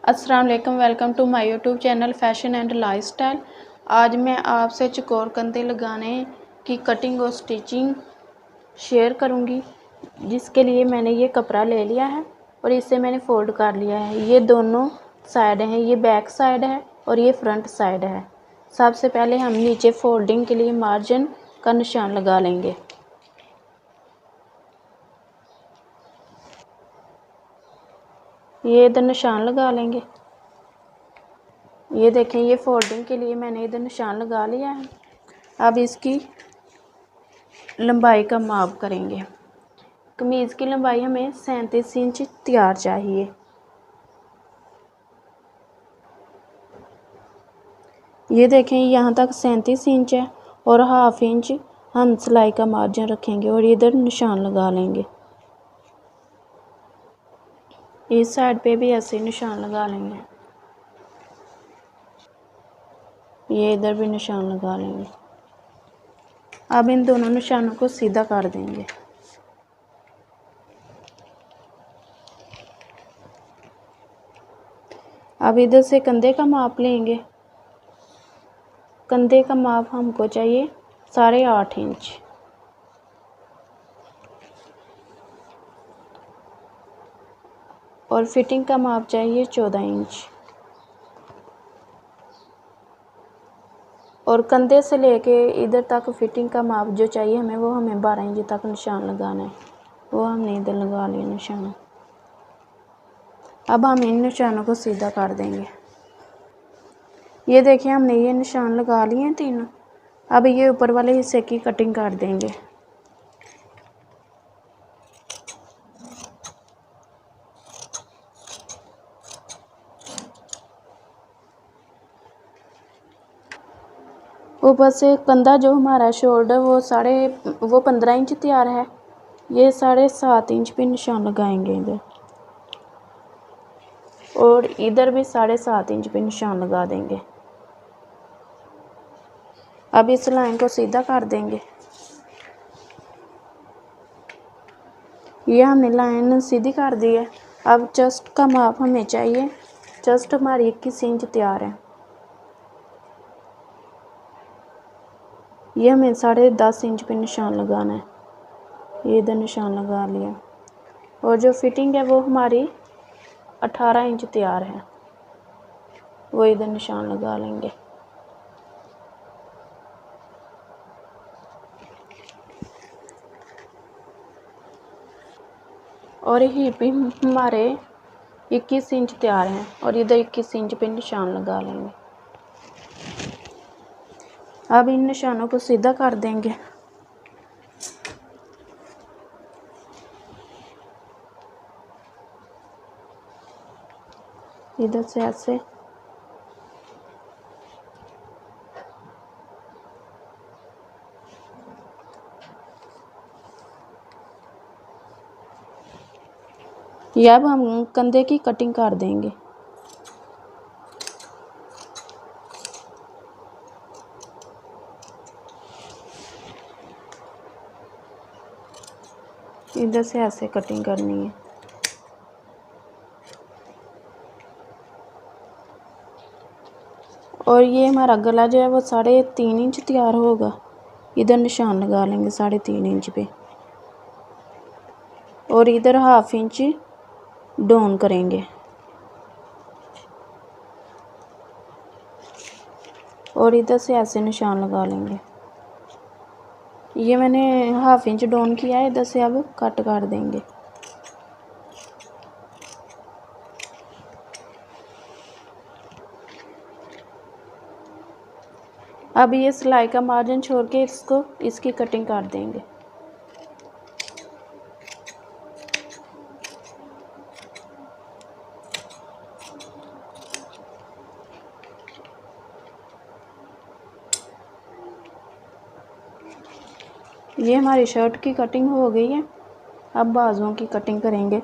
अस्सलाम वालेकुम। Welcome to my YouTube channel fashion and lifestyle. आज मैं आपसे चकोर कंधे लगाने की कटिंग और स्टिचिंग शेयर करूंगी, जिसके लिए मैंने ये कपड़ा ले लिया है और इसे मैंने फोल्ड कर लिया है। ये दोनों साइड हैं, ये बैक साइड है और ये फ्रंट साइड है। सबसे पहले हम नीचे फोल्डिंग के लिए मार्जिन का निशान लगा लेंगे। ये इधर निशान लगा लेंगे। ये देखें, ये फोल्डिंग के लिए मैंने इधर निशान लगा लिया है। अब इसकी लंबाई का माप करेंगे। कमीज़ की लंबाई हमें 37 इंच तैयार चाहिए। ये देखें, यहाँ तक 37 इंच है और हाफ इंच हम सिलाई का मार्जिन रखेंगे और इधर निशान लगा लेंगे। इस साइड पे भी ऐसे निशान लगा लेंगे। ये इधर भी निशान लगा लेंगे। अब इन दोनों निशानों को सीधा कर देंगे। अब इधर से कंधे का माप लेंगे। कंधे का माप हमको चाहिए 8.5 इंच और फिटिंग का माप चाहिए 14 इंच। और कंधे से लेके इधर तक फिटिंग का माप जो चाहिए हमें, वो हमें 12 इंच तक निशान लगाना है। वो हमने इधर लगा लिया निशान। अब हम इन निशानों को सीधा कर देंगे। ये देखिए, हमने ये निशान लगा लिए हैं तीनों। अब ये ऊपर वाले हिस्से की कटिंग कर देंगे। ऊपर से कंधा जो हमारा शोल्डर वो 15 इंच तैयार है। ये 7.5 इंच पे निशान लगाएंगे इधर, और इधर भी 7.5 इंच पे निशान लगा देंगे। अब इस लाइन को सीधा कर देंगे। ये हमने लाइन सीधी कर दी है। अब चेस्ट का माप हमें चाहिए। चेस्ट हमारी 21 इंच तैयार है। ये हमें 10.5 इंच पे निशान लगाना है। ये इधर निशान लगा लिया। और जो फिटिंग है वो हमारी 18 इंच तैयार है। वो इधर निशान लगा लेंगे। और हिप हमारे 21 इंच तैयार हैं और इधर 21 इंच पे निशान लगा लेंगे। अब इन निशानों को सीधा कर देंगे। इधर से ऐसे ये अब हम कंधे की कटिंग कर देंगे। इधर से ऐसे कटिंग करनी है। और ये हमारा गला जो है वो 3.5 इंच तैयार होगा। इधर निशान लगा लेंगे 3.5 इंच पे, और इधर हाफ इंच डाउन करेंगे। और इधर से ऐसे निशान लगा लेंगे। ये मैंने हाफ इंच डाउन किया है। इधर से अब कट कर देंगे। अब ये सिलाई का मार्जिन छोड़ के इसकी कटिंग कर देंगे। ये हमारी शर्ट की कटिंग हो गई है। अब बाजुओं की कटिंग करेंगे।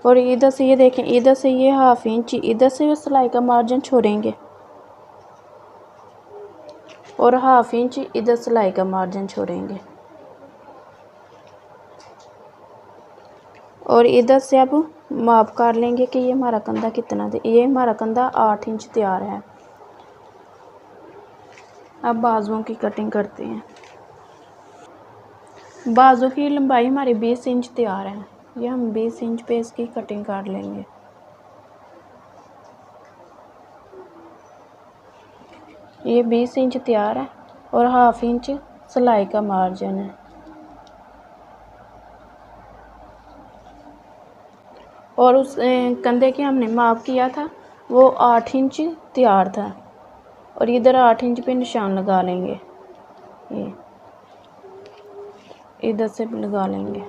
और इधर से ये देखें, इधर से ये हाफ इंच इधर से सिलाई का मार्जिन छोड़ेंगे और हाफ इंच इधर सिलाई का मार्जिन छोड़ेंगे। और इधर से अब माप कर लेंगे कि ये हमारा कंधा कितना है। ये हमारा कंधा 8 इंच तैयार है। अब बाजुओं की कटिंग करते हैं। बाजू की लंबाई हमारी 20 इंच तैयार है। ये हम 20 इंच पे इसकी कटिंग कर लेंगे। ये 20 इंच तैयार है और हाफ इंच सिलाई का मार्जिन है। और उस कंधे के हमने माप किया था वो 8 इंच तैयार था और इधर 8 इंच पे निशान लगा लेंगे। ये इधर से लगा लेंगे।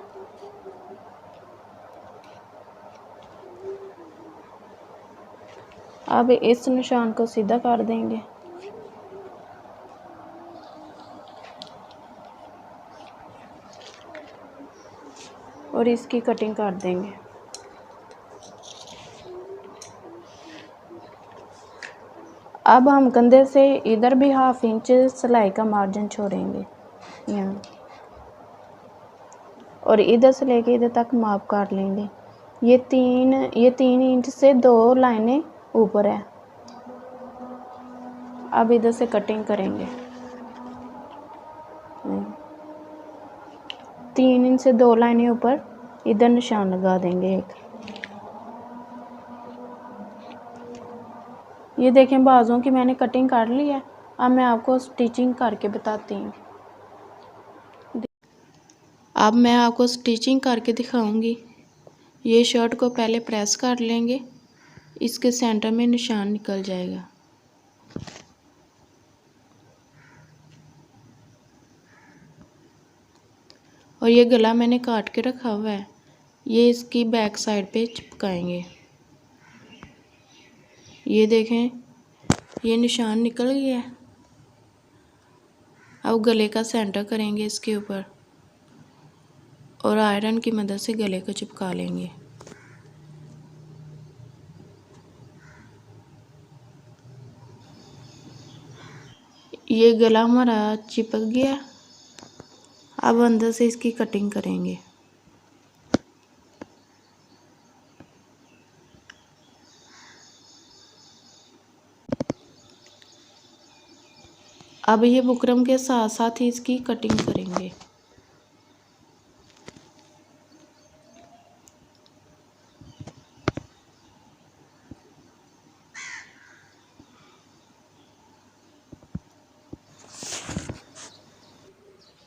अब इस निशान को सीधा कर देंगे और इसकी कटिंग कर देंगे। अब हम कंधे से इधर भी हाफ इंच सिलाई का मार्जिन छोड़ेंगे यहाँ और इधर से लेके इधर तक माप कर लेंगे। ये 3 इंच से 2 लाइनें ऊपर है। अब इधर से कटिंग करेंगे। 3 इंच से 2 लाइनें ऊपर इधर निशान लगा देंगे एक। ये देखें बाजुओं की मैंने कटिंग कर ली है। अब मैं आपको स्टिचिंग करके बताती हूँ। अब मैं आपको स्टिचिंग करके दिखाऊंगी। ये शर्ट को पहले प्रेस कर लेंगे, इसके सेंटर में निशान निकल जाएगा। और ये गला मैंने काट के रखा हुआ है, ये इसकी बैक साइड पे चिपकाएंगे। ये देखें ये निशान निकल गया है। अब गले का सेंटर करेंगे इसके ऊपर और आयरन की मदद से गले को चिपका लेंगे। ये गला हमारा चिपक गया। अब अंदर से इसकी कटिंग करेंगे। अब ये बुकरम के साथ साथ ही इसकी कटिंग करेंगे।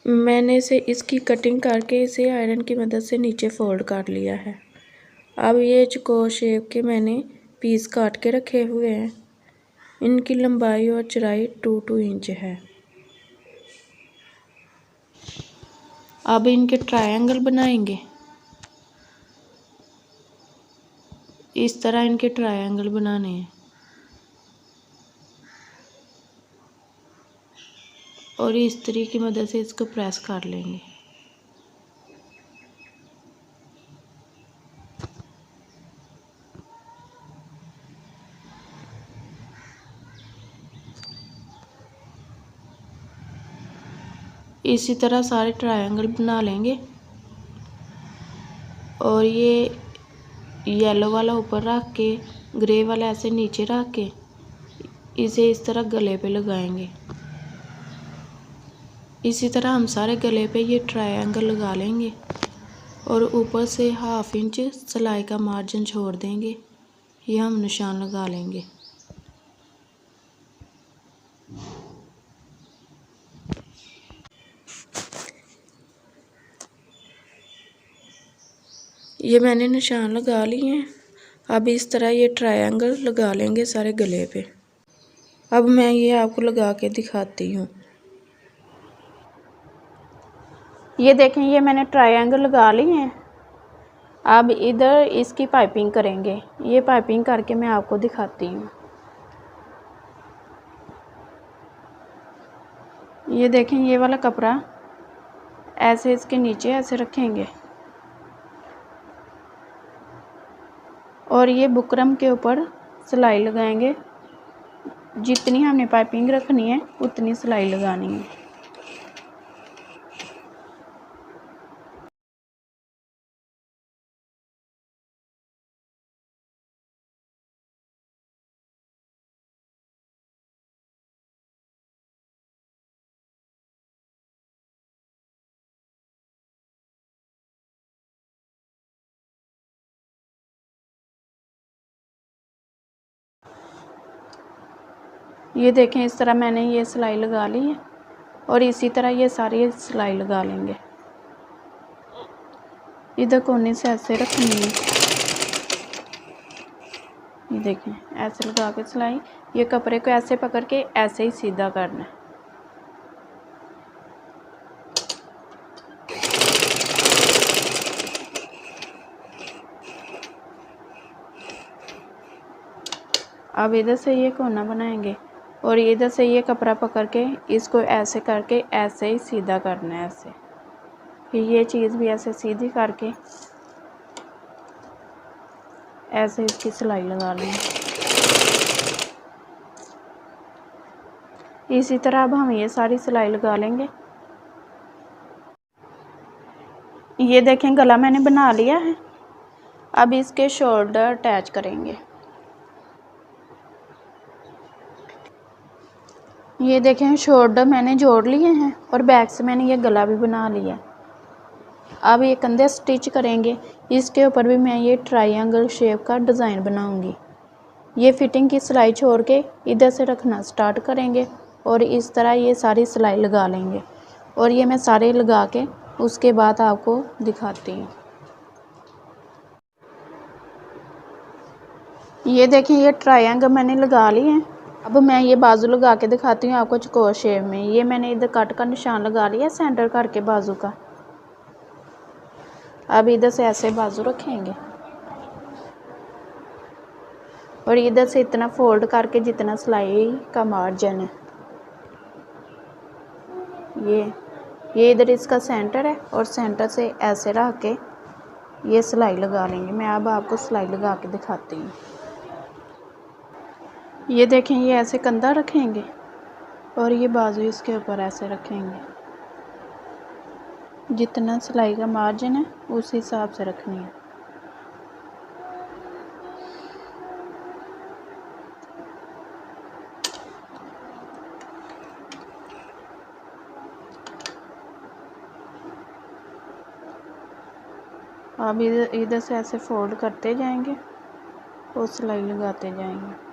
मैंने इसे इसकी कटिंग करके इसे आयरन की मदद से नीचे फोल्ड कर लिया है। अब ये चौकोर शेप के मैंने पीस काट के रखे हुए हैं। इनकी लंबाई और चौड़ाई 2 इंच है। अब इनके ट्रायंगल बनाएंगे। इस तरह इनके ट्रायंगल बनाने हैं और इस तरीके की मदद से इसको प्रेस कर लेंगे। इसी तरह सारे ट्रायंगल बना लेंगे और ये येलो वाला ऊपर रख के ग्रे वाला ऐसे नीचे रख के इसे इस तरह गले पे लगाएंगे। इसी तरह हम सारे गले पे ये ट्रायंगल लगा लेंगे और ऊपर से हाफ इंच सिलाई का मार्जिन छोड़ देंगे। ये हम निशान लगा लेंगे। ये मैंने निशान लगा लिए हैं। अब इस तरह ये ट्रायंगल लगा लेंगे सारे गले पे। अब मैं ये आपको लगा के दिखाती हूँ। ये देखें ये मैंने ट्रायंगल लगा लिए हैं। अब इधर इसकी पाइपिंग करेंगे। ये पाइपिंग करके मैं आपको दिखाती हूँ। ये देखें ये वाला कपड़ा ऐसे इसके नीचे ऐसे रखेंगे और ये बुकरम के ऊपर सिलाई लगाएंगे। जितनी हमने पाइपिंग रखनी है उतनी सिलाई लगानी है। ये देखें, इस तरह मैंने ये सिलाई लगा ली है और इसी तरह ये सारी सिलाई लगा लेंगे। इधर कोने से ऐसे रखनी है, ये देखें ऐसे लगा के सिलाई, ये कपड़े को ऐसे पकड़ के ऐसे ही सीधा करना है। अब इधर से ये कोना बनाएंगे और इधर से ये कपड़ा पकड़ के इसको ऐसे करके ऐसे ही सीधा करना है ऐसे। फिर ये चीज़ भी ऐसे सीधी करके ऐसे इसकी सिलाई लगा लेंगे। इसी तरह अब हम ये सारी सिलाई लगा लेंगे। ये देखें, गला मैंने बना लिया है। अब इसके शोल्डर अटैच करेंगे। ये देखें, शोल्डर मैंने जोड़ लिए हैं और बैक से मैंने ये गला भी बना लिया। अब ये कंधे स्टिच करेंगे। इसके ऊपर भी मैं ये ट्रायंगल शेप का डिज़ाइन बनाऊंगी। ये फिटिंग की सिलाई छोड़ के इधर से रखना स्टार्ट करेंगे और इस तरह ये सारी सिलाई लगा लेंगे। और ये मैं सारे लगा के उसके बाद आपको दिखाती हूँ। ये देखें, ये ट्रायंगल मैंने लगा लिए हैं। अब मैं ये बाजू लगा के दिखाती हूँ आपको चौकोर शेप में। ये मैंने इधर कट का निशान लगा लिया सेंटर करके बाजू का। अब इधर से ऐसे बाजू रखेंगे और इधर से इतना फोल्ड करके जितना सिलाई का मार्जिन है, ये इधर इसका सेंटर है और सेंटर से ऐसे रख के ये सिलाई लगा लेंगे। मैं अब आपको सिलाई लगा के दिखाती हूँ। ये देखें, ये ऐसे कंधा रखेंगे और ये बाजू इसके ऊपर ऐसे रखेंगे। जितना सिलाई का मार्जिन है उस हिसाब से रखनी है। अब इधर से ऐसे फोल्ड करते जाएंगे और सिलाई लगाते जाएंगे।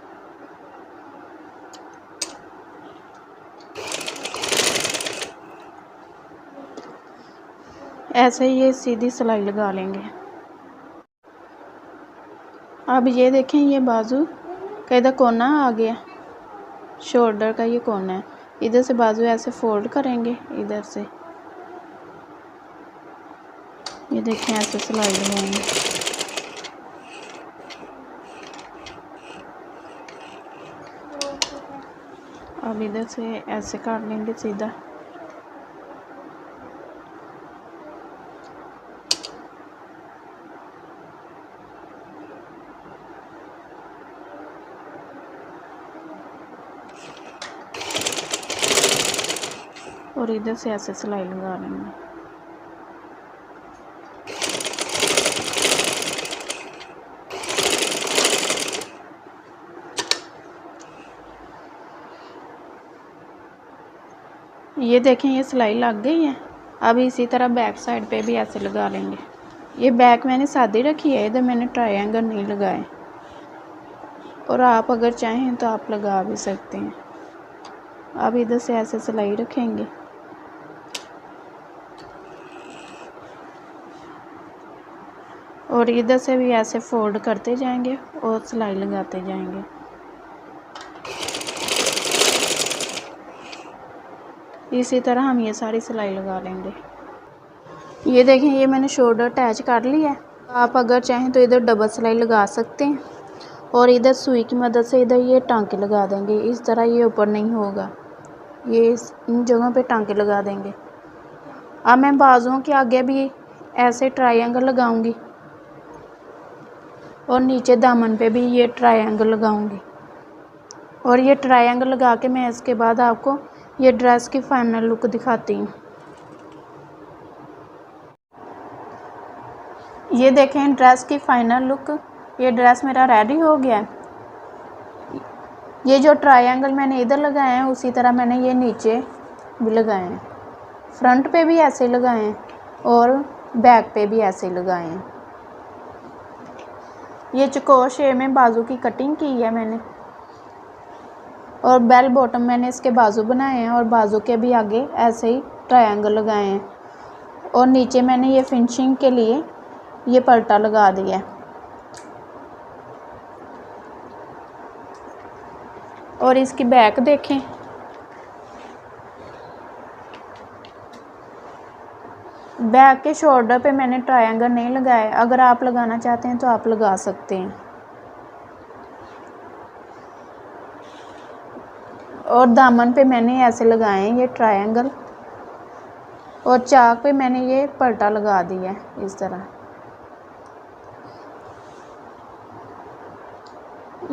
ऐसे ही ये सीधी सिलाई लगा लेंगे। अब ये देखें, ये बाजू का इधर कोना आ गया, शोल्डर का ये कोना है। इधर से बाजू ऐसे फोल्ड करेंगे इधर से, ये देखें ऐसे सिलाई लगाएंगे। अब इधर से ऐसे काट लेंगे सीधा। और इधर से ऐसे सिलाई लगा लेंगे। ये देखें, ये सिलाई लग गई है। अब इसी तरह बैक साइड पे भी ऐसे लगा लेंगे। ये बैक मैंने सादी रखी है, इधर मैंने ट्रायंगल नहीं लगाए। और आप अगर चाहें तो आप लगा भी सकते हैं। अब इधर से ऐसे सिलाई रखेंगे और इधर से भी ऐसे फोल्ड करते जाएंगे और सिलाई लगाते जाएंगे। इसी तरह हम ये सारी सिलाई लगा लेंगे। ये देखें, ये मैंने शोल्डर अटैच कर लिया है। आप अगर चाहें तो इधर डबल सिलाई लगा सकते हैं और इधर सुई की मदद से इधर ये टांके लगा देंगे। इस तरह ये ऊपर नहीं होगा, ये इन जगहों पे टांके लगा देंगे। अब मैं बाजुओं के आगे भी ऐसे ट्रायंगल लगाऊंगी और नीचे दामन पे भी ये ट्रायंगल लगाऊंगी। और ये ट्रायंगल लगा के मैं इसके बाद आपको ये ड्रेस की फाइनल लुक दिखाती हूँ। ये देखें ड्रेस की फाइनल लुक। ये ड्रेस मेरा रेडी हो गया है। ये जो ट्रायंगल मैंने इधर लगाए हैं उसी तरह मैंने ये नीचे भी लगाए हैं। फ्रंट पे भी ऐसे लगाए हैं और बैक पे भी ऐसे लगाए हैं। ये चौकोर शेप में बाजू की कटिंग की है मैंने। और बेल बॉटम मैंने इसके बाजू बनाए हैं और बाजू के भी आगे ऐसे ही ट्रायंगल लगाए हैं। और नीचे मैंने ये फिनिशिंग के लिए ये पल्टा लगा दिया है। और इसकी बैक देखें, बैक के शोल्डर पे मैंने ट्रायंगल नहीं लगाया। अगर आप लगाना चाहते हैं तो आप लगा सकते हैं। और दामन पे मैंने ऐसे लगाए हैं ये ट्रायंगल, और चाक पे मैंने ये पल्टा लगा दिया है इस तरह।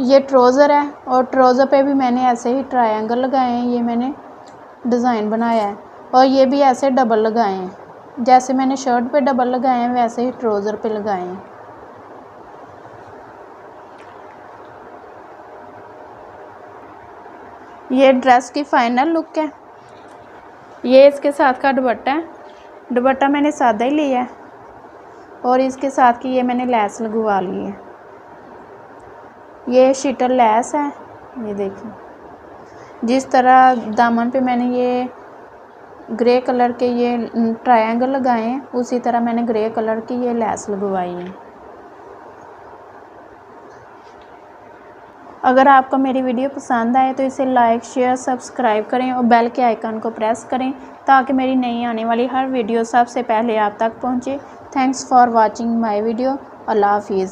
ये ट्राउज़र है और ट्राउज़र पे भी मैंने ऐसे ही ट्रायंगल लगाए हैं। ये मैंने डिज़ाइन बनाया है और ये भी ऐसे डबल लगाए हैं। जैसे मैंने शर्ट पे डबल लगाए हैं वैसे ही ट्राउज़र पे लगाए हैं। ये ड्रेस की फाइनल लुक है। ये इसके साथ का दुपट्टा है। दुपट्टा मैंने सादा ही लिया है और इसके साथ की ये मैंने लैस लगवा ली है। ये शीटर लैस है, ये देखिए। जिस तरह दामन पे मैंने ये ग्रे कलर के ये ट्रायंगल लगाए हैं, उसी तरह मैंने ग्रे कलर की ये लैस लगवाई है। अगर आपको मेरी वीडियो पसंद आए तो इसे लाइक, शेयर, सब्सक्राइब करें और बेल के आइकन को प्रेस करें ताकि मेरी नई आने वाली हर वीडियो सबसे पहले आप तक पहुंचे। Thanks for watching my video. अल्लाह हाफिज़।